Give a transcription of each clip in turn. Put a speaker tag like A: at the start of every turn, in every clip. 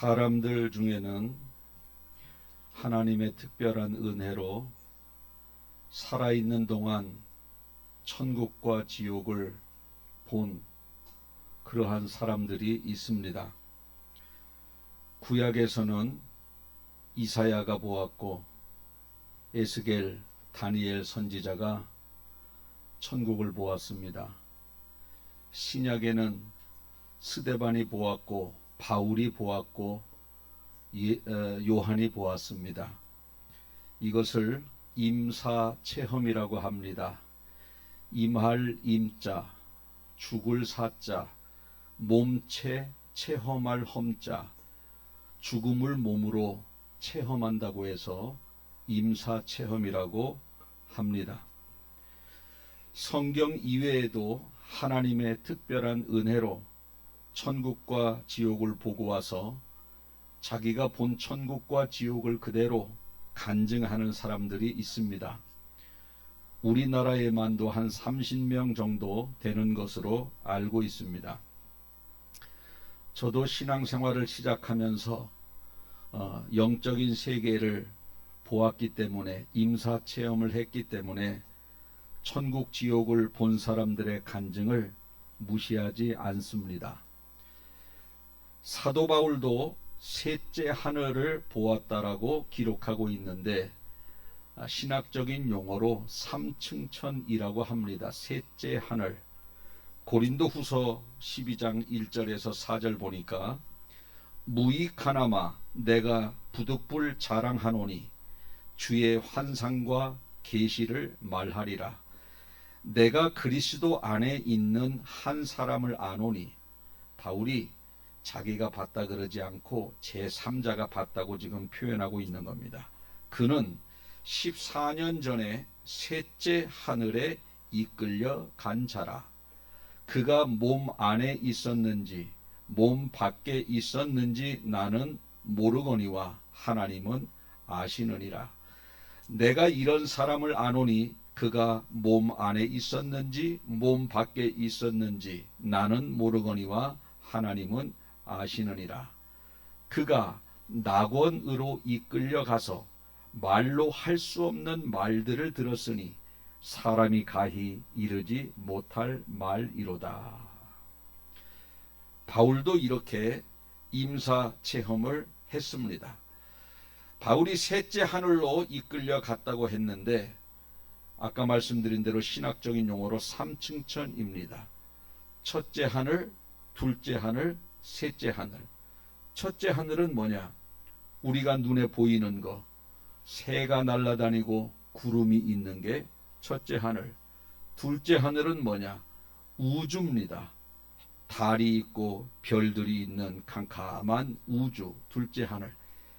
A: 사람들 중에는 하나님의 특별한 은혜로 살아있는 동안 천국과 지옥을 본 그러한 사람들이 있습니다. 구약에서는 이사야가 보았고 에스겔, 다니엘 선지자가 천국을 보았습니다. 신약에는 스데반이 보았고 바울이 보았고 요한이 보았습니다. 이것을 임사체험이라고 합니다. 임할 임자, 죽을 사자, 몸체 체험할 험자, 죽음을 몸으로 체험한다고 해서 임사체험이라고 합니다. 성경 이외에도 하나님의 특별한 은혜로 천국과 지옥을 보고 와서 자기가 본 천국과 지옥을 그대로 간증하는 사람들이 있습니다. 우리나라에만도 한 30명 정도 되는 것으로 알고 있습니다. 저도 신앙생활을 시작하면서 영적인 세계를 보았기 때문에 임사체험을 했기 때문에 천국 지옥을 본 사람들의 간증을 무시하지 않습니다. 사도 바울도 셋째 하늘을 보았다라고 기록하고 있는데 신학적인 용어로 삼층천이라고 합니다. 셋째 하늘. 고린도후서 12장 1절에서 4절 보니까 무익하나마 내가 부득불 자랑하노니 주의 환상과 계시를 말하리라. 내가 그리스도 안에 있는 한 사람을 아노니, 바울이 자기가 봤다 그러지 않고 제3자가 봤다고 지금 표현하고 있는 겁니다. 그는 14년 전에 셋째 하늘에 이끌려 간 자라. 그가 몸 안에 있었는지 몸 밖에 있었는지 나는 모르거니와 하나님은 아시느니라. 내가 이런 사람을 아노니 그가 몸 안에 있었는지 몸 밖에 있었는지 나는 모르거니와 하나님은 아시느니라. 그가 낙원으로 이끌려 가서 말로 할 수 없는 말들을 들었으니 사람이 가히 이르지 못할 말이로다. 바울도 이렇게 임사 체험을 했습니다. 바울이 셋째 하늘로 이끌려 갔다고 했는데 아까 말씀드린 대로 신학적인 용어로 삼층천입니다. 첫째 하늘, 둘째 하늘, 셋째 하늘. 첫째 하늘은 뭐냐? 우리가 눈에 보이는 거, 새가 날아다니고 구름이 있는 게 첫째 하늘. 둘째 하늘은 뭐냐? 우주입니다. 달이 있고 별들이 있는 캄캄한 우주, 둘째 하늘.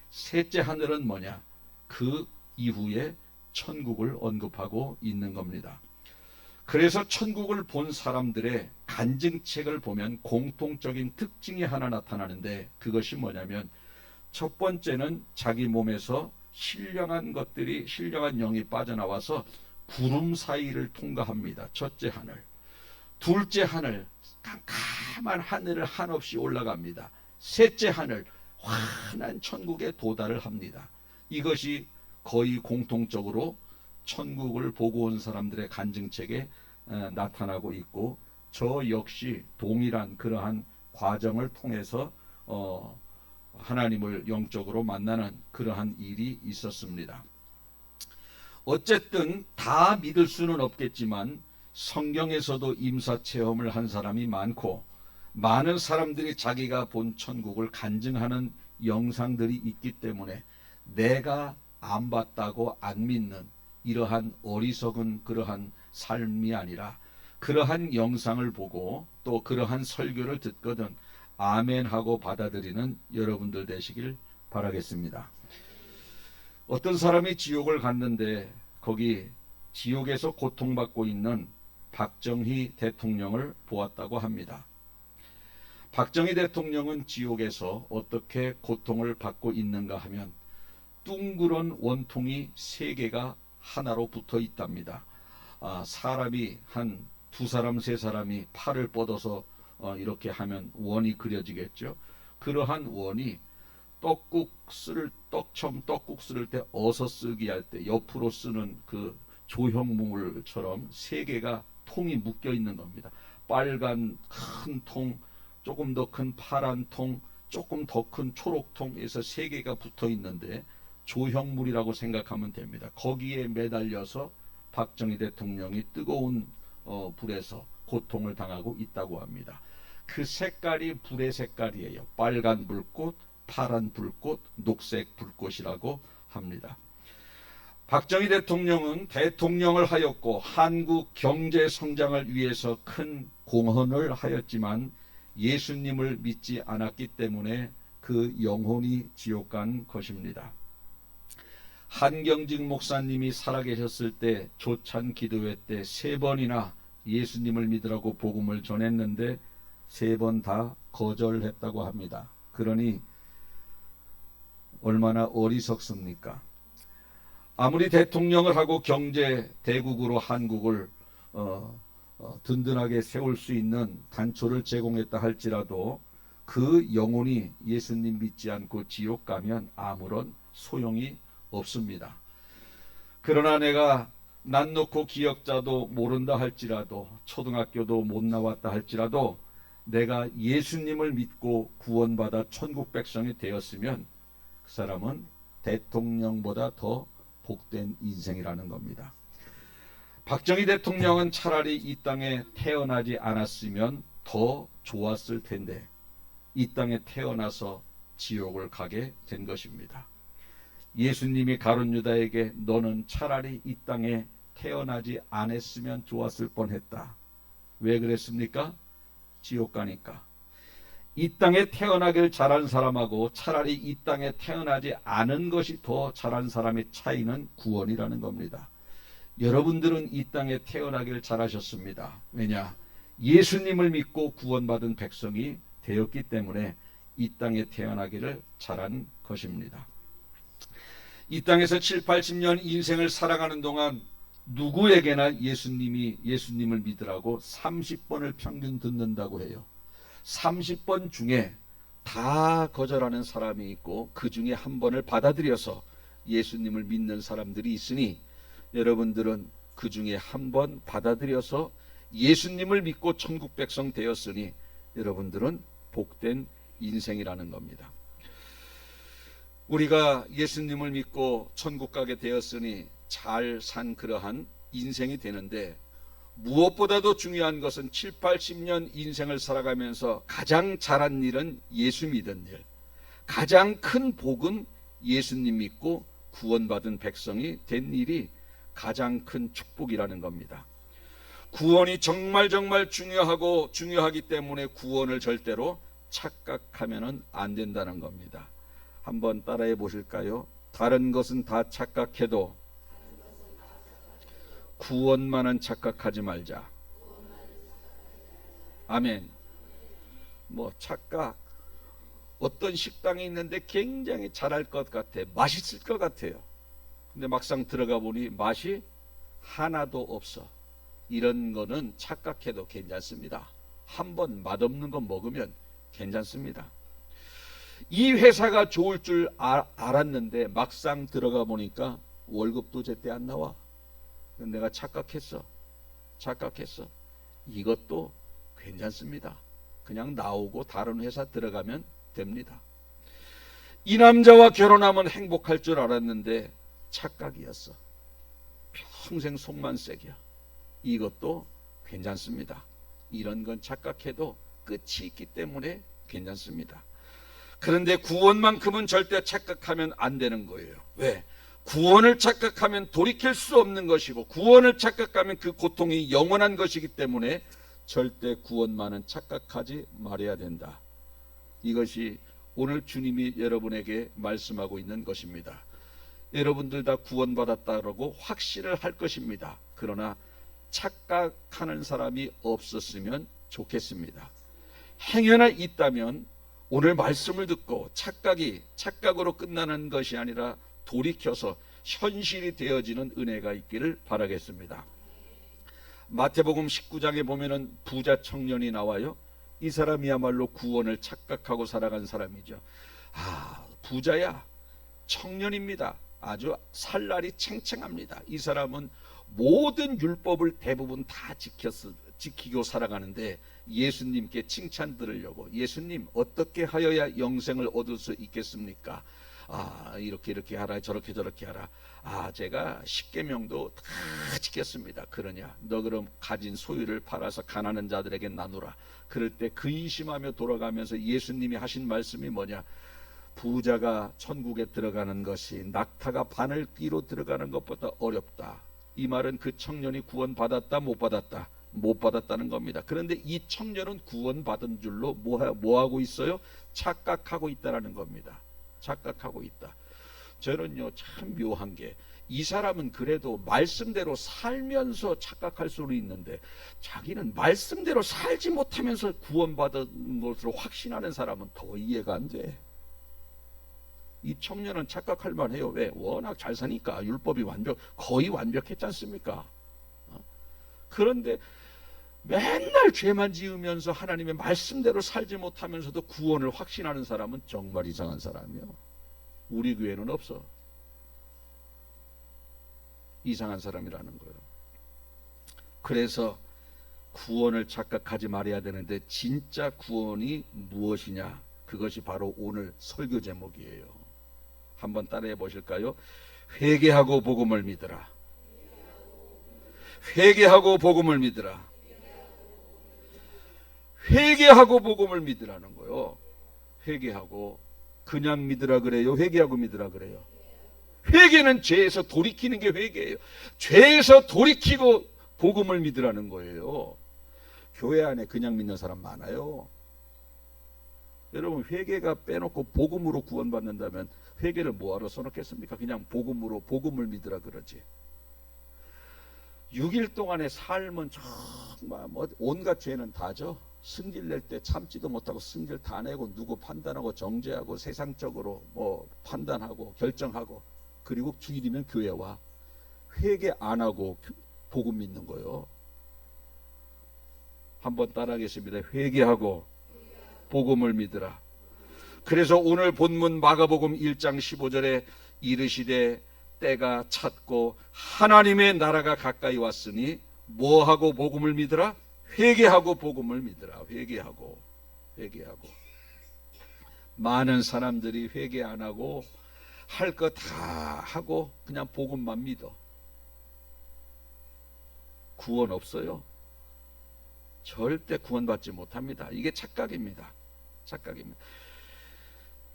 A: 셋째 하늘은 뭐냐? 그 이후에 천국을 언급하고 있는 겁니다. 그래서 천국을 본 사람들의 간증책을 보면 공통적인 특징이 하나 나타나는데 그것이 뭐냐면 첫 번째는 자기 몸에서 신령한 영이 빠져나와서 구름 사이를 통과합니다. 첫째 하늘. 둘째 하늘, 캄캄한 하늘을 한없이 올라갑니다. 셋째 하늘, 환한 천국에 도달을 합니다. 이것이 거의 공통적으로 천국을 보고 온 사람들의 간증책에 나타나고 있고 저 역시 동일한 그러한 과정을 통해서 하나님을 영적으로 만나는 그러한 일이 있었습니다. 어쨌든 다 믿을 수는 없겠지만 성경에서도 임사체험을 한 사람이 많고 많은 사람들이 자기가 본 천국을 간증하는 영상들이 있기 때문에 내가 안 봤다고 안 믿는 이러한 어리석은 그러한 삶이 아니라 그러한 영상을 보고 또 그러한 설교를 듣거든 아멘하고 받아들이는 여러분들 되시길 바라겠습니다. 어떤 사람이 지옥을 갔는데 거기 지옥에서 고통받고 있는 박정희 대통령을 보았다고 합니다. 박정희 대통령은 지옥에서 어떻게 고통을 받고 있는가 하면 둥그런 원통이 3개가 하나로 붙어 있답니다. 사람이 한 2사람, 3사람이 팔을 뻗어서 이렇게 하면 원이 그려지겠죠. 그러한 원이 처음 떡국 쓸 때 어서 쓰기 할 때 옆으로 쓰는 그 조형물처럼 세 개가 통이 묶여 있는 겁니다. 빨간 큰 통, 조금 더 큰 파란 통, 조금 더 큰 초록 통에서 세 개가 붙어 있는데 조형물이라고 생각하면 됩니다. 거기에 매달려서 박정희 대통령이 뜨거운 불에서 고통을 당하고 있다고 합니다. 그 색깔이 불의 색깔이에요. 빨간 불꽃, 파란 불꽃, 녹색 불꽃이라고 합니다. 박정희 대통령은 대통령을 하였고 한국 경제 성장을 위해서 큰 공헌을 하였지만 예수님을 믿지 않았기 때문에 그 영혼이 지옥 간 것입니다. 한경직 목사님이 살아계셨을 때 조찬 기도회 때 3번이나 예수님을 믿으라고 복음을 전했는데 3번 다 거절했다고 합니다. 그러니 얼마나 어리석습니까? 아무리 대통령을 하고 경제 대국으로 한국을 든든하게 세울 수 있는 단초를 제공했다 할지라도 그 영혼이 예수님 믿지 않고 지옥 가면 아무런 소용이 없습니다. 그러나 내가 난 놓고 기억자도 모른다 할지라도 초등학교도 못 나왔다 할지라도 내가 예수님을 믿고 구원받아 천국 백성이 되었으면 그 사람은 대통령보다 더 복된 인생이라는 겁니다. 박정희 대통령은 차라리 이 땅에 태어나지 않았으면 더 좋았을 텐데 이 땅에 태어나서 지옥을 가게 된 것입니다. 예수님이 가룟 유다에게 너는 차라리 이 땅에 태어나지 않았으면 좋았을 뻔했다. 왜 그랬습니까? 지옥 가니까. 이 땅에 태어나길 잘한 사람하고 차라리 이 땅에 태어나지 않은 것이 더 잘한 사람의 차이는 구원이라는 겁니다. 여러분들은 이 땅에 태어나길 잘하셨습니다. 왜냐? 예수님을 믿고 구원받은 백성이 되었기 때문에 이 땅에 태어나기를 잘한 것입니다. 이 땅에서 7, 80년 인생을 살아가는 동안 누구에게나 예수님을 믿으라고 30번을 평균 듣는다고 해요. 30번 중에 다 거절하는 사람이 있고 그 중에 한 번을 받아들여서 예수님을 믿는 사람들이 있으니 여러분들은 그 중에 한 번 받아들여서 예수님을 믿고 천국 백성 되었으니 여러분들은 복된 인생이라는 겁니다. 우리가 예수님을 믿고 천국 가게 되었으니 잘 산 그러한 인생이 되는데 무엇보다도 중요한 것은 7, 80년 인생을 살아가면서 가장 잘한 일은 예수 믿은 일, 가장 큰 복은 예수님 믿고 구원받은 백성이 된 일이 가장 큰 축복이라는 겁니다. 구원이 정말 중요하기 때문에 구원을 절대로 착각하면 안 된다는 겁니다. 한번 따라해 보실까요? 다른 것은 다 착각해도 구원만은 착각하지 말자. 아멘. 착각. 어떤 식당에 있는데 굉장히 잘할 것 같아. 맛있을 것 같아요. 근데 막상 들어가 보니 맛이 하나도 없어. 이런 거는 착각해도 괜찮습니다. 한번 맛없는 거 먹으면 괜찮습니다. 이 회사가 좋을 줄 알았는데 막상 들어가 보니까 월급도 제때 안 나와. 내가 착각했어. 이것도 괜찮습니다. 그냥 나오고 다른 회사 들어가면 됩니다. 이 남자와 결혼하면 행복할 줄 알았는데 착각이었어. 평생 속만 썩이야. 이것도 괜찮습니다. 이런 건 착각해도 끝이 있기 때문에 괜찮습니다. 그런데 구원만큼은 절대 착각하면 안 되는 거예요. 왜? 구원을 착각하면 돌이킬 수 없는 것이고 구원을 착각하면 그 고통이 영원한 것이기 때문에 절대 구원만은 착각하지 말아야 된다. 이것이 오늘 주님이 여러분에게 말씀하고 있는 것입니다. 여러분들 다 구원받았다고 확신을 할 것입니다. 그러나 착각하는 사람이 없었으면 좋겠습니다. 행여나 있다면 오늘 말씀을 듣고 착각으로 끝나는 것이 아니라 돌이켜서 현실이 되어지는 은혜가 있기를 바라겠습니다. 마태복음 19장에 보면은 부자 청년이 나와요. 이 사람이야말로 구원을 착각하고 살아간 사람이죠. 부자야. 청년입니다. 아주 살날이 챙챙합니다. 이 사람은 모든 율법을 대부분 다 지키고 살아가는데 예수님께 칭찬 들으려고, 예수님 어떻게 하여야 영생을 얻을 수 있겠습니까? 이렇게 하라, 저렇게 하라. 제가 십계명도 다 지켰습니다. 그러냐? 너 그럼 가진 소유를 팔아서 가난한 자들에게 나누라. 그럴 때 근심하며 돌아가면서 예수님이 하신 말씀이 뭐냐? 부자가 천국에 들어가는 것이 낙타가 바늘 띠로 들어가는 것보다 어렵다. 이 말은 그 청년이 구원받았다, 못 받았다? 못 받았다는 겁니다. 그런데 이 청년은 구원받은 줄로 뭐하고 있어요? 착각하고 있다라는 겁니다. 착각하고 있다. 저는요, 참 묘한 게, 이 사람은 그래도 말씀대로 살면서 착각할 수는 있는데 자기는 말씀대로 살지 못하면서 구원받은 것으로 확신하는 사람은 더 이해가 안 돼. 이 청년은 착각할 만해요. 왜? 워낙 잘 사니까. 율법이 거의 완벽했지 않습니까? 그런데 맨날 죄만 지으면서 하나님의 말씀대로 살지 못하면서도 구원을 확신하는 사람은 정말 이상한 사람이요. 우리 교회는 없어. 이상한 사람이라는 거예요. 그래서 구원을 착각하지 말아야 되는데 진짜 구원이 무엇이냐? 그것이 바로 오늘 설교 제목이에요. 한번 따라해 보실까요? 회개하고 복음을 믿으라. 회개하고 복음을 믿으라. 회개하고 복음을 믿으라는 거요. 회개하고, 그냥 믿으라 그래요? 회개하고 믿으라 그래요? 회개는 죄에서 돌이키는 게 회개예요. 죄에서 돌이키고 복음을 믿으라는 거예요. 교회 안에 그냥 믿는 사람 많아요. 여러분, 회개가 빼놓고 복음으로 구원받는다면 회개를 뭐하러 써놓겠습니까? 그냥 복음으로, 복음을 믿으라 그러지. 6일 동안의 삶은 정말 온갖 죄는 다죠. 승질 낼 때 참지도 못하고 승질 다 내고 누구 판단하고 정죄하고 세상적으로 판단하고 결정하고, 그리고 주일이면 교회 와. 회개 안 하고 복음 믿는 거예요. 한번 따라하겠습니다. 회개하고 복음을 믿으라. 그래서 오늘 본문 마가복음 1장 15절에 이르시되 때가 찼고 하나님의 나라가 가까이 왔으니 뭐하고 복음을 믿으라? 회개하고 복음을 믿으라. 회개하고. 많은 사람들이 회개 안 하고 할 거 다 하고 그냥 복음만 믿어. 구원 없어요. 절대 구원받지 못합니다. 이게 착각입니다.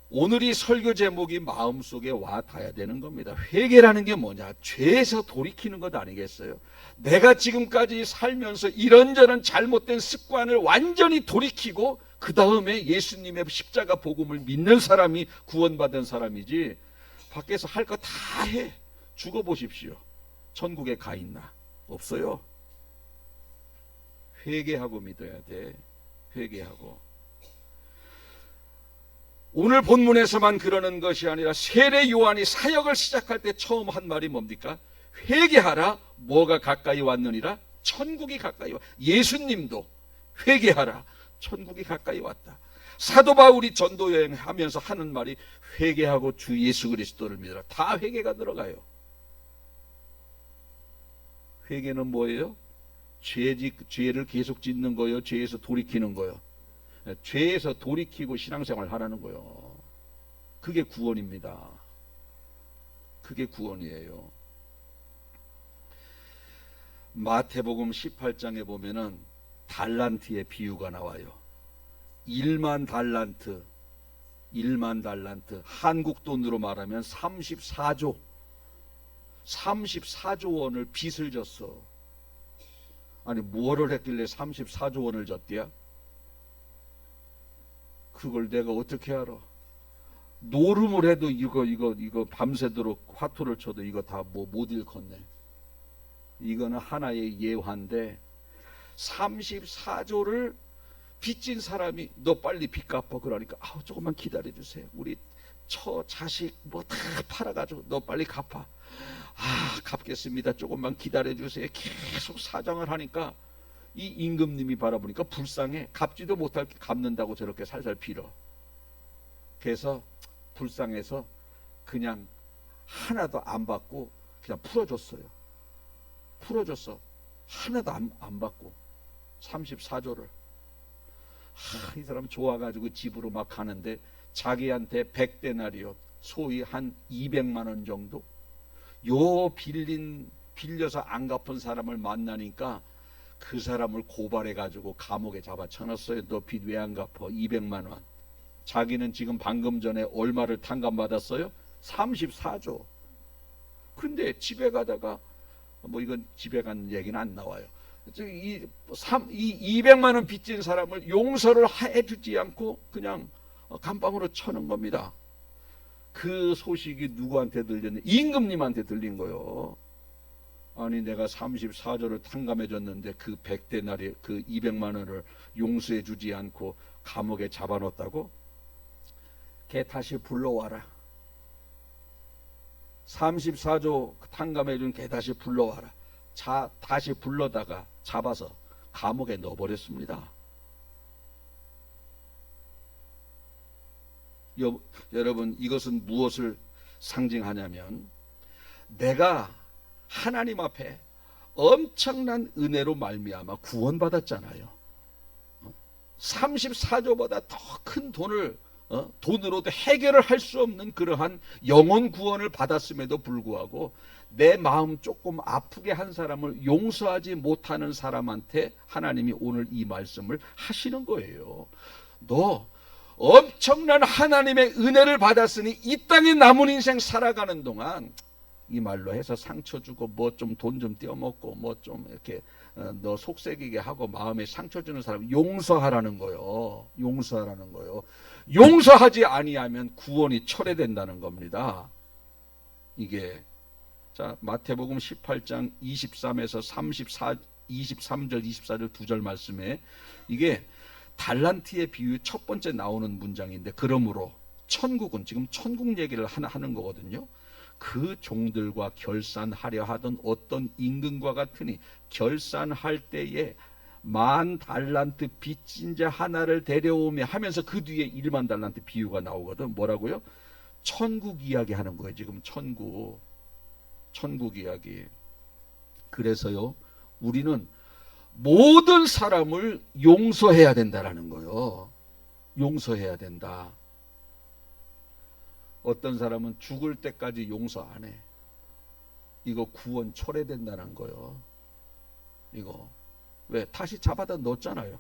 A: 오늘이 설교 제목이 마음속에 와 닿아야 되는 겁니다. 회개라는 게 뭐냐? 죄에서 돌이키는 것 아니겠어요? 내가 지금까지 살면서 이런저런 잘못된 습관을 완전히 돌이키고 그 다음에 예수님의 십자가 복음을 믿는 사람이 구원받은 사람이지, 밖에서 할 거 다 해. 죽어보십시오. 천국에 가 있나? 없어요. 회개하고 믿어야 돼. 회개하고. 오늘 본문에서만 그러는 것이 아니라 세례 요한이 사역을 시작할 때 처음 한 말이 뭡니까? 회개하라. 뭐가 가까이 왔느니라? 천국이 가까이 왔다. 예수님도 회개하라. 천국이 가까이 왔다. 사도 바울이 전도 여행하면서 하는 말이 회개하고 주 예수 그리스도를 믿어라. 다 회개가 들어가요. 회개는 뭐예요? 죄를 계속 짓는 거예요? 죄에서 돌이키는 거예요? 죄에서 돌이키고 신앙생활 하라는 거예요. 그게 구원입니다. 그게 구원이에요. 마태복음 18장에 보면은 달란트의 비유가 나와요. 1만 달란트, 한국 돈으로 말하면 34조 원을 빚을 졌어. 아니, 뭐를 했길래 34조 원을 졌디야? 그걸 내가 어떻게 알아? 노름을 해도 이거 밤새도록 화투를 쳐도 이거 다 못 일컫네. 이거는 하나의 예화인데, 34조를 빚진 사람이 너 빨리 빚 갚아 그러니까 조금만 기다려 주세요. 우리 자식 다 팔아가지고 너 빨리 갚아. 갚겠습니다. 조금만 기다려 주세요. 계속 사정을 하니까 이 임금님이 바라보니까 불쌍해. 갚지도 못할 게 갚는다고 저렇게 살살 빌어. 그래서 불쌍해서 그냥 하나도 안 받고 그냥 풀어줬어요. 풀어줬어. 하나도 안 받고 34조를. 이 사람 좋아가지고 집으로 막 가는데 자기한테 100데나리온, 소위 한 200만 원 정도, 요 빌려서 안 갚은 사람을 만나니까 그 사람을 고발해가지고 감옥에 잡아쳐놨어요. 너 빚 왜 안 갚어? 200만 원. 자기는 지금 방금 전에 얼마를 탕감받았어요? 34조. 근데 집에 가다가, 뭐 이건 집에 간 얘기는 안 나와요. 이 200만 원 빚진 사람을 용서를 해주지 않고 그냥 감방으로 쳐는 겁니다. 그 소식이 누구한테 들렸냐? 임금님한테 들린 거요. 아니 내가 34조를 탕감해 줬는데 그 100데나리 그 200만 원을 용서해 주지 않고 감옥에 잡아놓았다고? 걔 다시 불러와라. 34조 탕감해 준 걔 다시 불러와라. 다시 불러다가 잡아서 감옥에 넣어버렸습니다. 여러분, 이것은 무엇을 상징하냐면 내가 하나님 앞에 엄청난 은혜로 말미암아 구원받았잖아요. 34조보다 더 큰 돈으로도 해결을 할 수 없는 그러한 영혼 구원을 받았음에도 불구하고 내 마음 조금 아프게 한 사람을 용서하지 못하는 사람한테 하나님이 오늘 이 말씀을 하시는 거예요. 너 엄청난 하나님의 은혜를 받았으니 이 땅에 남은 인생 살아가는 동안, 이 말로 해서 상처 주고 뭐 좀 돈 좀 떼어먹고 뭐 좀 이렇게 너 속색이게 하고 마음에 상처 주는 사람 용서하라는 거요. 용서하라는 거요. 용서하지 아니하면 구원이 철회된다는 겁니다. 이게 자 마태복음 18장 23에서 23절 24절 2절 말씀에 이게 달란트의 비유 첫 번째 나오는 문장인데, 그러므로 천국은, 지금 천국 얘기를 하는 거거든요. 그 종들과 결산하려 하던 어떤 임금과 같으니 결산할 때에 10,000달란트 빚진 자 하나를 데려오며 하면서 그 뒤에 10,000달란트 비유가 나오거든. 뭐라고요? 천국 이야기 하는 거예요. 지금 천국 이야기. 그래서요, 우리는 모든 사람을 용서해야 된다라는 거예요. 용서해야 된다. 어떤 사람은 죽을 때까지 용서 안 해. 이거 구원 철회된다는 거예요. 이거 왜? 다시 잡아다 넣었잖아요.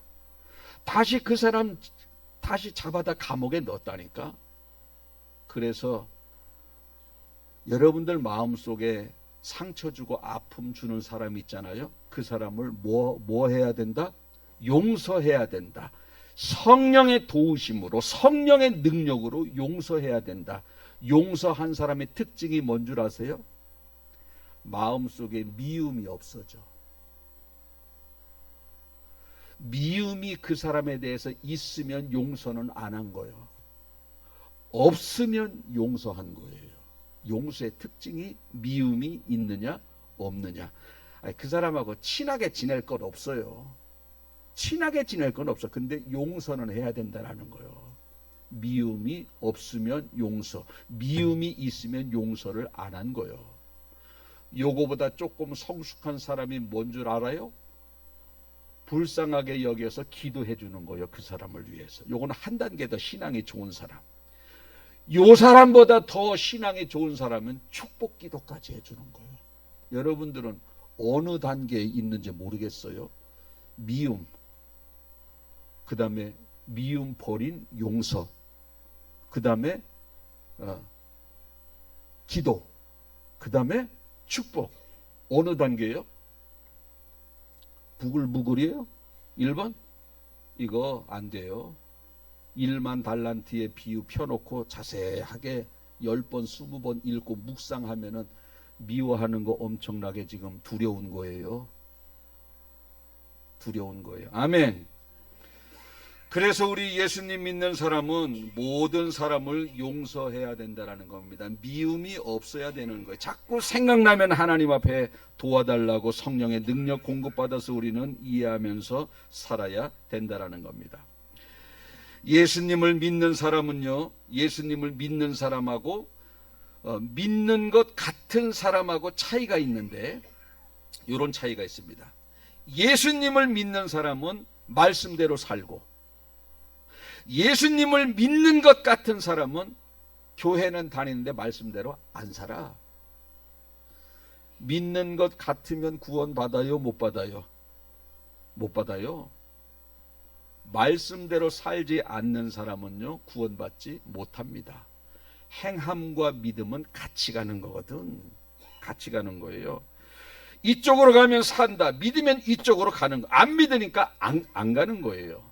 A: 다시 그 사람 다시 잡아다 감옥에 넣었다니까. 그래서 여러분들 마음속에 상처 주고 아픔 주는 사람 있잖아요. 그 사람을 뭐 해야 된다? 용서해야 된다. 성령의 도우심으로, 성령의 능력으로 용서해야 된다. 용서한 사람의 특징이 뭔 줄 아세요? 마음속에 미움이 없어져. 미움이 그 사람에 대해서 있으면 용서는 안 한 거예요. 없으면 용서한 거예요. 용서의 특징이 미움이 있느냐 없느냐. 그 사람하고 친하게 지낼 건 없어요. 친하게 지낼 건 없어. 근데 용서는 해야 된다는 거예요. 미움이 없으면 용서, 미움이 있으면 용서를 안 한 거예요. 요거보다 조금 성숙한 사람이 뭔 줄 알아요? 불쌍하게 여겨서 기도해 주는 거예요. 그 사람을 위해서. 요거는 한 단계 더 신앙이 좋은 사람. 요 사람보다 더 신앙이 좋은 사람은 축복 기도까지 해주는 거예요. 여러분들은 어느 단계에 있는지 모르겠어요. 미움, 그 다음에 미움 버린 용서, 그 다음에 기도, 그 다음에 축복. 어느 단계예요? 부글부글이에요? 1번? 이거 안 돼요. 10,000달란트의 비유 펴놓고 자세하게 10번, 20번 읽고 묵상하면은 미워하는 거 엄청나게 지금 두려운 거예요. 두려운 거예요. 아멘. 그래서 우리 예수님 믿는 사람은 모든 사람을 용서해야 된다는 겁니다. 미움이 없어야 되는 거예요. 자꾸 생각나면 하나님 앞에 도와달라고 성령의 능력 공급받아서 우리는 이해하면서 살아야 된다는 겁니다. 예수님을 믿는 사람은요, 예수님을 믿는 사람하고 믿는 것 같은 사람하고 차이가 있는데, 이런 차이가 있습니다. 예수님을 믿는 사람은 말씀대로 살고, 예수님을 믿는 것 같은 사람은 교회는 다니는데 말씀대로 안 살아. 믿는 것 같으면 구원 받아요? 못 받아요? 못 받아요. 말씀대로 살지 않는 사람은요, 구원받지 못합니다. 행함과 믿음은 같이 가는 거거든. 같이 가는 거예요. 이쪽으로 가면 산다. 믿으면 이쪽으로 가는 거. 안 믿으니까 안 가는 거예요.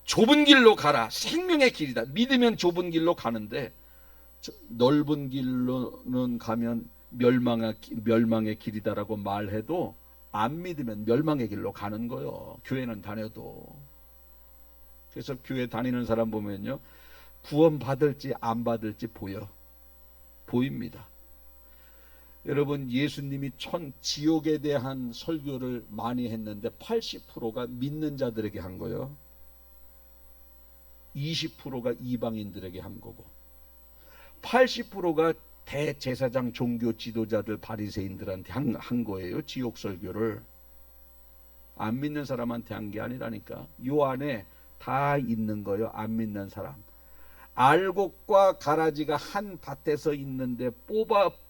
A: 좁은 길로 가라. 생명의 길이다. 믿으면 좁은 길로 가는데, 넓은 길로는 가면 멸망의 길이다라고 말해도 안 믿으면 멸망의 길로 가는 거예요. 교회는 다녀도. 그래서 교회 다니는 사람 보면요, 구원 받을지 안 받을지 보입니다. 여러분, 예수님이 지옥에 대한 설교를 많이 했는데 80%가 믿는 자들에게 한 거예요. 20%가 이방인들에게 한 거고, 80%가 대제사장 종교 지도자들 바리새인들한테 한 거예요. 지옥 설교를. 안 믿는 사람한테 한 게 아니라니까. 요 안에 다 있는 거예요. 안 믿는 사람. 알곡과 가라지가 한 밭에서 있는데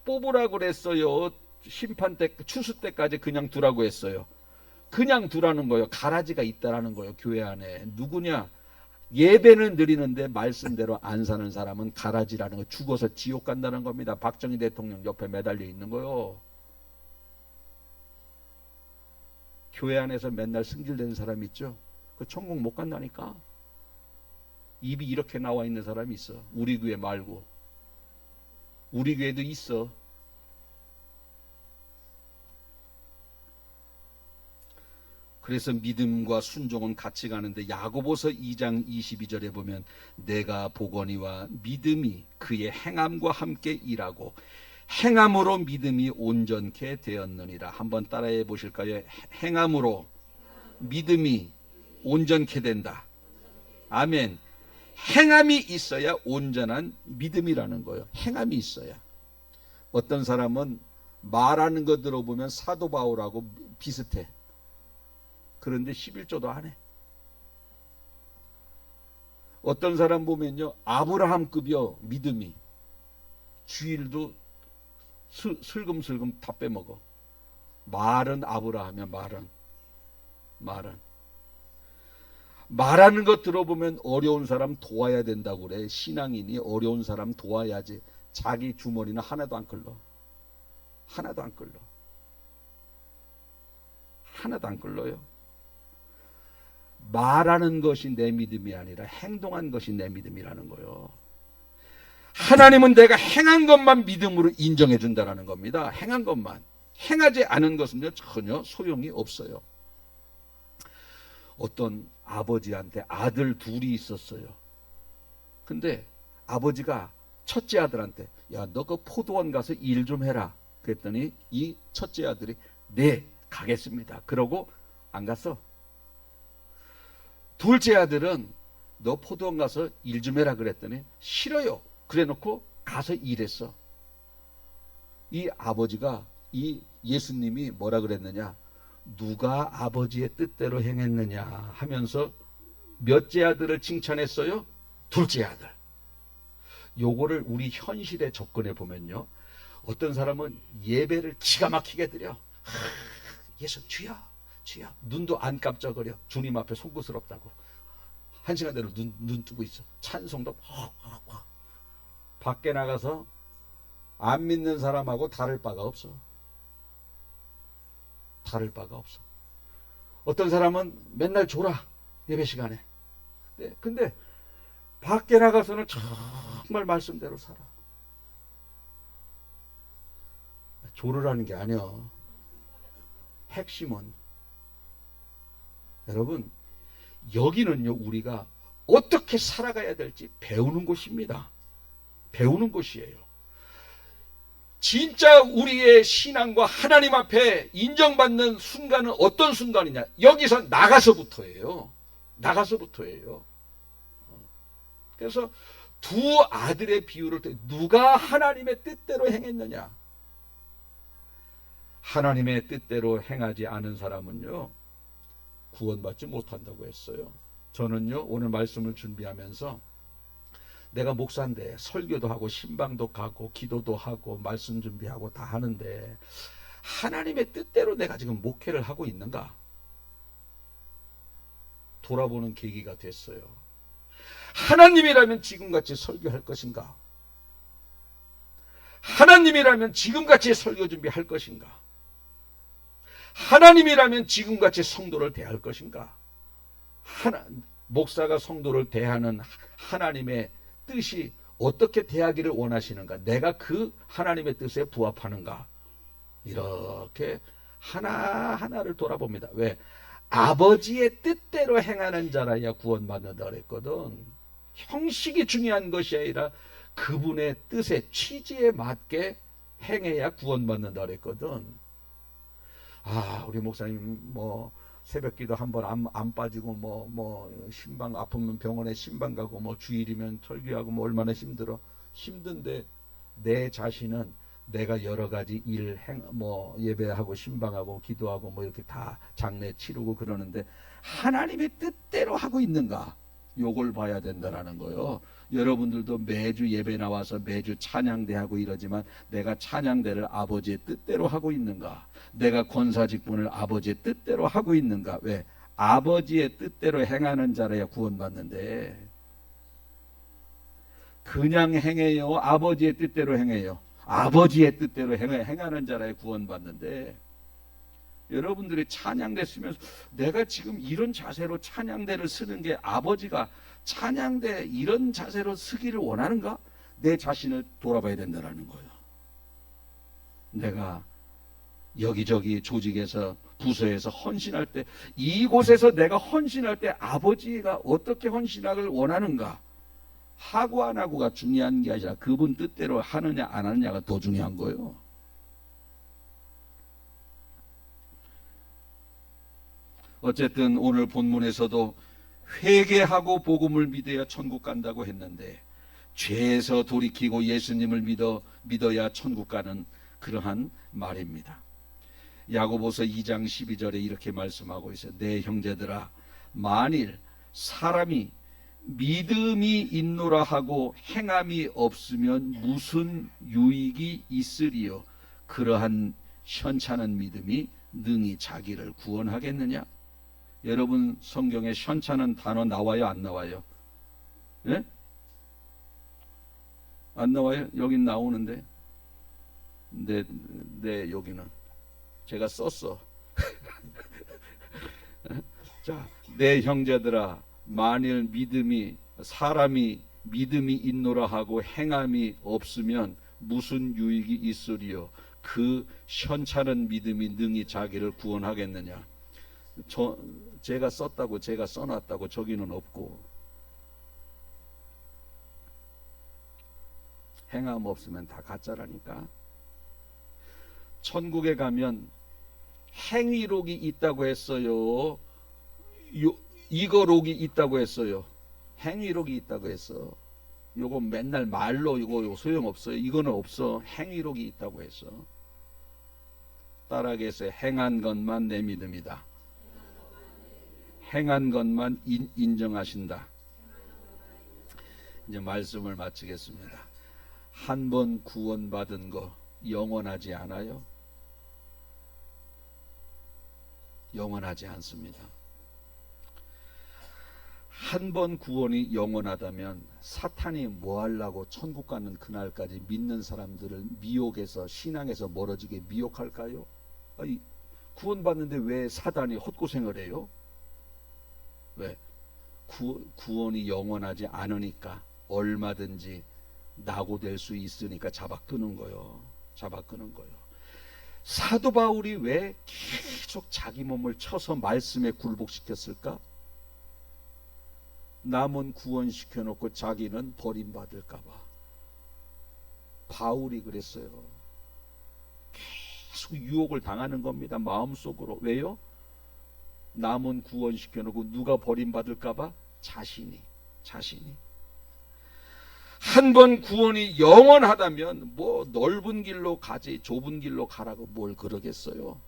A: 뽑으라고 그랬어요. 심판 때, 추수 때까지 그냥 두라고 했어요. 그냥 두라는 거예요. 가라지가 있다라는 거예요. 교회 안에. 누구냐? 예배는 드리는데 말씀대로 안 사는 사람은 가라지라는 거, 죽어서 지옥 간다는 겁니다. 박정희 대통령 옆에 매달려 있는 거요. 교회 안에서 맨날 승질되는 사람 있죠? 그 천국 못 간다니까. 입이 이렇게 나와 있는 사람이 있어. 우리 교회 말고. 우리 교회도 있어. 그래서 믿음과 순종은 같이 가는데, 야고보서 2장 22절에 보면 내가 보거니와 믿음이 그의 행함과 함께 일하고 행함으로 믿음이 온전케 되었느니라. 한번 따라해 보실까요? 행함으로 믿음이 온전케 된다. 아멘. 행함이 있어야 온전한 믿음이라는 거예요. 행함이 있어야. 어떤 사람은 말하는 거 들어보면 사도 바울하고 비슷해. 그런데 11조도 안 해. 어떤 사람 보면요, 아브라함급이요, 믿음이. 주일도 슬금슬금 다 빼먹어. 말은 아브라함이야. 말은. 말하는 것 들어보면 어려운 사람 도와야 된다고 그래. 신앙인이 어려운 사람 도와야지. 자기 주머니는 하나도 안 끌러. 하나도 안 끌러. 하나도 안 끌러요. 말하는 것이 내 믿음이 아니라 행동한 것이 내 믿음이라는 거예요. 하나님은 내가 행한 것만 믿음으로 인정해 준다는 겁니다. 행한 것만. 행하지 않은 것은요, 전혀 소용이 없어요. 어떤 아버지한테 아들 둘이 있었어요. 근데 아버지가 첫째 아들한테, 야, 너 그 포도원 가서 일 좀 해라. 그랬더니 이 첫째 아들이, 네, 가겠습니다. 그러고 안 갔어. 둘째 아들은 너 포도원 가서 일 좀 해라 그랬더니 싫어요. 그래 놓고 가서 일했어. 이 아버지가, 이 예수님이 뭐라 그랬느냐, 누가 아버지의 뜻대로 행했느냐 하면서 몇째 아들을 칭찬했어요? 둘째 아들. 요거를 우리 현실에 접근해 보면요, 어떤 사람은 예배를 기가 막히게 드려. 예수 주여 주여, 눈도 안 깜짝거려. 주님 앞에 송구스럽다고 한 시간 내로 눈 뜨고 있어. 찬송도 밖에 나가서 안 믿는 사람하고 다를 바가 없어. 다를 바가 없어. 어떤 사람은 맨날 졸아, 예배 시간에. 네, 근데 밖에 나가서는 정말 말씀대로 살아. 졸으라는 게 아니야. 핵심은, 여러분, 여기는요, 우리가 어떻게 살아가야 될지 배우는 곳입니다. 배우는 곳이에요. 진짜 우리의 신앙과 하나님 앞에 인정받는 순간은 어떤 순간이냐? 여기서 나가서부터예요. 나가서부터예요. 그래서 두 아들의 비유를 누가 하나님의 뜻대로 행했느냐? 하나님의 뜻대로 행하지 않은 사람은요 구원받지 못한다고 했어요. 저는요 오늘 말씀을 준비하면서 내가 목사인데 설교도 하고 신방도 가고 기도도 하고 말씀 준비하고 다 하는데 하나님의 뜻대로 내가 지금 목회를 하고 있는가? 돌아보는 계기가 됐어요. 하나님이라면 지금같이 설교할 것인가? 하나님이라면 지금같이 설교 준비할 것인가? 하나님이라면 지금같이 성도를 대할 것인가? 목사가 성도를 대하는 하나님의 뜻이 어떻게 대하기를 원하시는가? 내가 그 하나님의 뜻에 부합하는가? 이렇게 하나하나를 돌아봅니다. 왜? 아버지의 뜻대로 행하는 자라야 구원받는다 그랬거든. 형식이 중요한 것이 아니라 그분의 뜻에 취지에 맞게 행해야 구원받는다 그랬거든. 우리 목사님 뭐 새벽기도 한번 안 빠지고 뭐 신방 아프면 병원에 신방 가고 뭐 주일이면 설교하고 뭐 얼마나 힘든데 내 자신은 내가 여러 가지 뭐 예배하고 신방하고 기도하고 뭐 이렇게 다 장례 치르고 그러는데 하나님의 뜻대로 하고 있는가? 요걸 봐야 된다라는 거요. 여러분들도 매주 예배 나와서 매주 찬양대하고 이러지만 내가 찬양대를 아버지의 뜻대로 하고 있는가? 내가 권사직분을 아버지의 뜻대로 하고 있는가? 왜? 아버지의 뜻대로 행하는 자라야 구원받는데 그냥 행해요? 아버지의 뜻대로 행해요? 아버지의 뜻대로 행하는 자라야 구원받는데 여러분들이 찬양대 쓰면서 내가 지금 이런 자세로 찬양대를 쓰는 게 아버지가 찬양대 이런 자세로 쓰기를 원하는가? 내 자신을 돌아봐야 된다는 거예요. 내가 여기저기 조직에서 부서에서 헌신할 때 이곳에서 내가 헌신할 때 아버지가 어떻게 헌신하기를 원하는가? 하고 안 하고가 중요한 게 아니라 그분 뜻대로 하느냐 안 하느냐가 더 중요한 거예요. 어쨌든 오늘 본문에서도 회개하고 복음을 믿어야 천국 간다고 했는데 죄에서 돌이키고 예수님을 믿어야 천국 가는 그러한 말입니다. 야고보서 2장 12절에 이렇게 말씀하고 있어요. 내 형제들아 만일 사람이 믿음이 있노라 하고 행함이 없으면 무슨 유익이 있으리요? 그러한 현찮은 믿음이 능히 자기를 구원하겠느냐? 여러분 성경에 현찮은 단어 나와요? 안 나와요? 예? 안 나와요? 여긴 나오는데 네 여기는 제가 썼어. 자, 내 형제들아 만일 사람이 믿음이 있노라 하고 행함이 없으면 무슨 유익이 있으리요? 그 현찮은 믿음이 능히 자기를 구원하겠느냐? 제가 썼다고 제가 써놨다고 저기는 없고 행함 없으면 다 가짜라니까. 천국에 가면 행위록이 있다고 했어요. 이거록이 있다고 했어요. 행위록이 있다고 했어. 요거 맨날 말로 이거 소용없어요. 이거는 없어. 행위록이 있다고 했어. 따라하겠어요. 행한 것만 내 믿음이다. 행한 것만 인정하신다. 이제 말씀을 마치겠습니다. 한 번 구원받은 거 영원하지 않아요? 영원하지 않습니다. 한 번 구원이 영원하다면 사탄이 뭐 하려고 천국 가는 그날까지 믿는 사람들을 미혹해서 신앙에서 멀어지게 미혹할까요? 아니, 구원받는데 왜 사단이 헛고생을 해요? 왜? 구원이 영원하지 않으니까 얼마든지 낙오될 수 있으니까 잡아끄는 거요. 잡아끄는 거요. 사도 바울이 왜 계속 자기 몸을 쳐서 말씀에 굴복시켰을까? 남은 구원시켜 놓고 자기는 버림받을까 봐. 바울이 그랬어요. 계속 유혹을 당하는 겁니다. 마음속으로. 왜요? 남은 구원시켜 놓고 누가 버림받을까 봐 자신이. 한 번 구원이 영원하다면 뭐 넓은 길로 가지 좁은 길로 가라고 뭘 그러겠어요.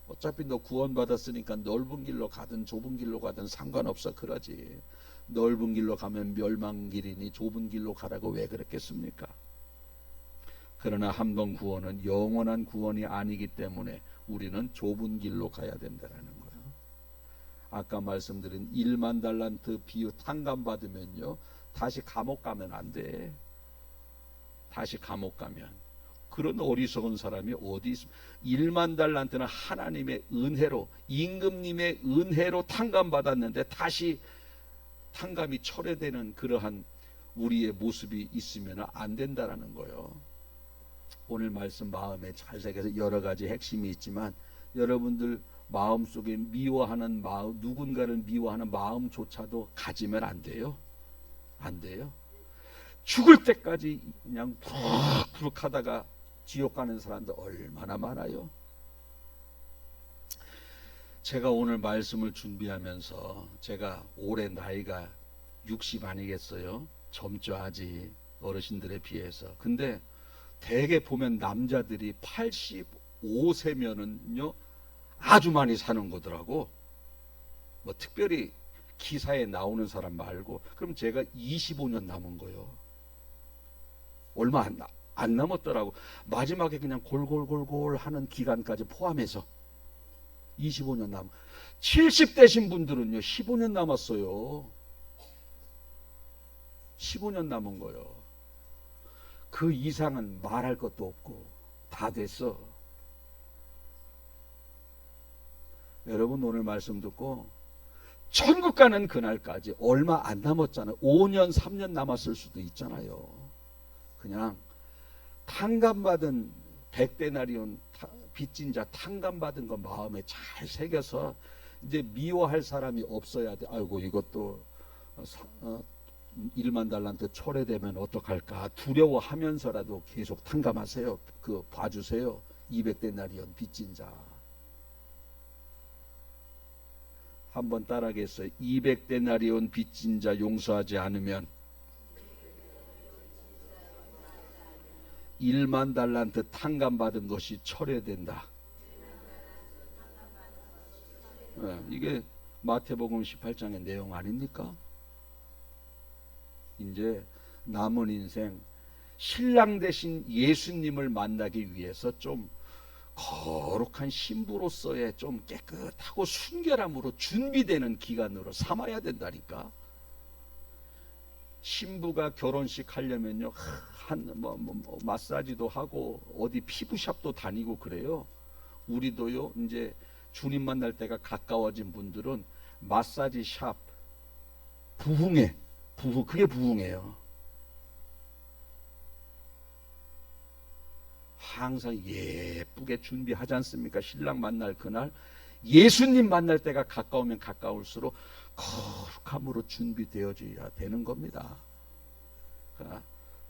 A: 어차피 너 구원받았으니까 넓은 길로 가든 좁은 길로 가든 상관없어 그러지. 넓은 길로 가면 멸망길이니 좁은 길로 가라고 왜 그랬겠습니까? 그러나 한 번 구원은 영원한 구원이 아니기 때문에 우리는 좁은 길로 가야 된다는 거예요. 아까 말씀드린 1만 달란트 비유 탕감받으면요 다시 감옥 가면 안 돼. 다시 감옥 가면. 그런 어리석은 사람이 어디 있습니까? 1만 달란트는 하나님의 은혜로, 임금님의 은혜로 탕감받았는데 다시 탕감이 철회되는 그러한 우리의 모습이 있으면 안 된다라는 거예요. 오늘 말씀 마음에 잘 새겨서 여러 가지 핵심이 있지만 여러분들 마음속에 미워하는 마음, 누군가를 미워하는 마음조차도 가지면 안 돼요. 안 돼요. 죽을 때까지 그냥 부룩부룩 하다가 지옥 가는 사람들 얼마나 많아요. 제가 오늘 말씀을 준비하면서 제가 올해 나이가 60 아니겠어요? 젊죠 아직 어르신들에 비해서. 근데 대개 보면 남자들이 85세면은요 아주 많이 사는 거더라고. 뭐 특별히 기사에 나오는 사람 말고. 그럼 제가 25년 남은 거예요. 얼마 안 남았더라고. 마지막에 그냥 골골골골 하는 기간까지 포함해서 25년 남. 70대신 분들은요 15년 남았어요. 15년 남은 거예요. 그 이상은 말할 것도 없고 다 됐어. 여러분 오늘 말씀 듣고 천국 가는 그날까지 얼마 안 남았잖아요. 5년 3년 남았을 수도 있잖아요. 그냥 탕감받은 100데나리온 빚진 자 탕감받은 거 마음에 잘 새겨서 이제 미워할 사람이 없어야 돼. 아이고 이것도 1만 달란트 초래되면 어떡할까 두려워하면서라도 계속 탕감하세요. 그 봐주세요. 200데나리온 빚진 자. 한번 따라하겠어요. 200데나리온 빚진 자 용서하지 않으면 1만 달란트 탕감받은 것이 철회된다. 이게 마태복음 18장의 내용 아닙니까? 이제 남은 인생 신랑 대신 예수님을 만나기 위해서 좀 거룩한 신부로서의 좀 깨끗하고 순결함으로 준비되는 기간으로 삼아야 된다니까. 신부가 결혼식 하려면요 마사지도 하고 어디 피부샵도 다니고 그래요. 우리도요 이제 주님 만날 때가 가까워진 분들은 마사지 샵 부흥회 그게 부흥회예요. 항상 예쁘게 준비하지 않습니까? 신랑 만날 그날 예수님 만날 때가 가까우면 가까울수록 거룩함으로 준비되어져야 되는 겁니다. 그러니까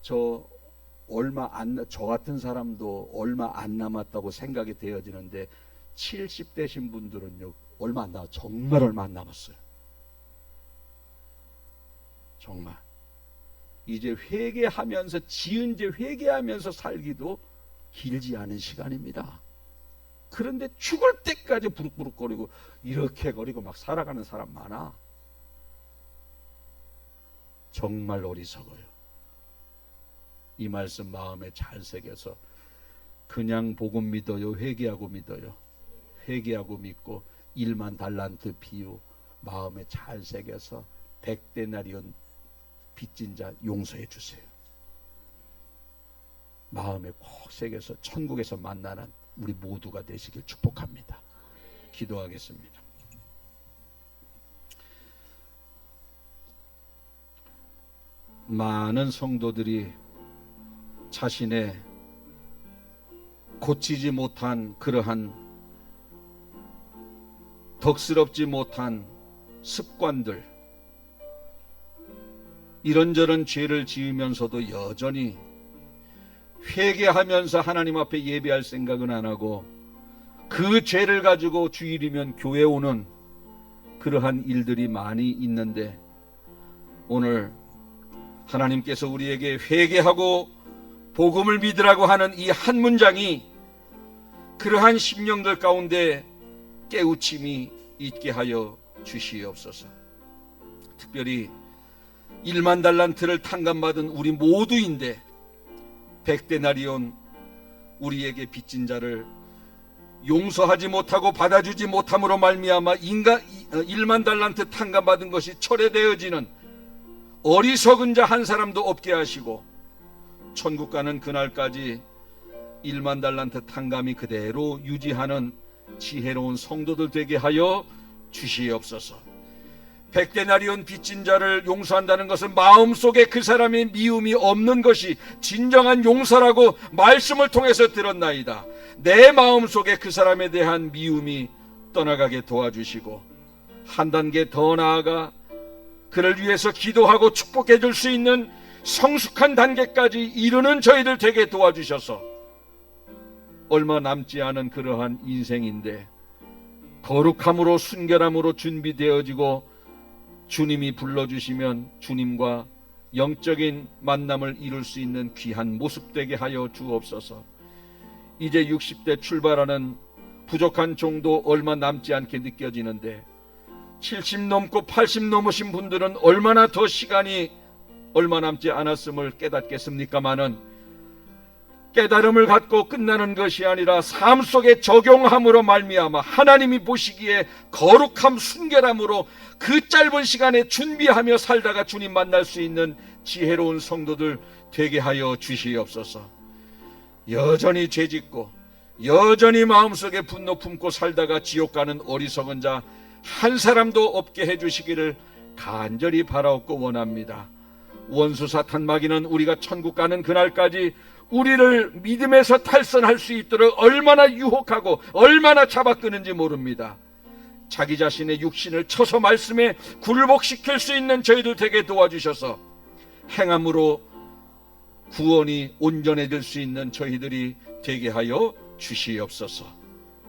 A: 저 같은 사람도 얼마 안 남았다고 생각이 되어지는데 70대신 분들은요 얼마 안 남았어요. 정말 얼마 안 남았어요. 정말 이제 회개하면서 지은 죄 회개하면서 살기도 길지 않은 시간입니다. 그런데 죽을 때까지 부룩부룩거리고 이렇게 거리고 막 살아가는 사람 많아. 정말 어리석어요. 이 말씀 마음에 잘 새겨서 그냥 복음 믿어요? 회개하고 믿어요? 회개하고 믿고 1만 달란트 비유 마음에 잘 새겨서 100데나리온 빚진 자 용서해 주세요. 마음에 꼭 새겨서 천국에서 만나는 우리 모두가 되시길 축복합니다. 기도하겠습니다. 많은 성도들이 자신의 고치지 못한 그러한 덕스럽지 못한 습관들, 이런저런 죄를 지으면서도 여전히 회개하면서 하나님 앞에 예배할 생각은 안 하고 그 죄를 가지고 주일이면 교회 오는 그러한 일들이 많이 있는데, 오늘 하나님께서 우리에게 회개하고 복음을 믿으라고 하는 이 한 문장이 그러한 심령들 가운데 깨우침이 있게 하여 주시옵소서. 특별히 1만 달란트를 탕감받은 우리 모두인데 100데나리온 우리에게 빚진 자를 용서하지 못하고 받아주지 못함으로 말미암아 1만 달란트 탕감받은 것이 철회되어지는 어리석은 자 한 사람도 없게 하시고 천국 가는 그날까지 1만 달란트 탕감이 그대로 유지하는 지혜로운 성도들 되게 하여 주시옵소서. 100데나리온 빚진 자를 용서한다는 것은 마음속에 그 사람의 미움이 없는 것이 진정한 용서라고 말씀을 통해서 들었나이다. 내 마음속에 그 사람에 대한 미움이 떠나가게 도와주시고 한 단계 더 나아가 그를 위해서 기도하고 축복해 줄 수 있는 성숙한 단계까지 이르는 저희들 되게 도와주셔서 얼마 남지 않은 그러한 인생인데 거룩함으로 순결함으로 준비되어지고 주님이 불러주시면 주님과 영적인 만남을 이룰 수 있는 귀한 모습 되게 하여 주옵소서. 이제 60대 출발하는 부족한 종도 얼마 남지 않게 느껴지는데 70 넘고 80 넘으신 분들은 얼마나 더 시간이 얼마 남지 않았음을 깨닫겠습니까마는 깨달음을 갖고 끝나는 것이 아니라 삶 속에 적용함으로 말미암아 하나님이 보시기에 거룩함 순결함으로 그 짧은 시간에 준비하며 살다가 주님 만날 수 있는 지혜로운 성도들 되게 하여 주시옵소서. 여전히 죄짓고 여전히 마음속에 분노 품고 살다가 지옥 가는 어리석은 자 한 사람도 없게 해주시기를 간절히 바라옵고 원합니다. 원수 사탄 마귀는 우리가 천국 가는 그날까지 우리를 믿음에서 탈선할 수 있도록 얼마나 유혹하고 얼마나 잡아끄는지 모릅니다. 자기 자신의 육신을 쳐서 말씀에 굴복시킬 수 있는 저희들 되게 도와주셔서 행함으로 구원이 온전해질 수 있는 저희들이 되게 하여 주시옵소서.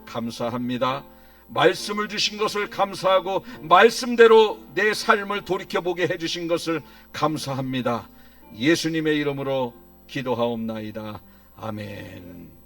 A: 감사합니다. 말씀을 주신 것을 감사하고 말씀대로 내 삶을 돌이켜보게 해주신 것을 감사합니다. 예수님의 이름으로 기도하옵나이다. 아멘.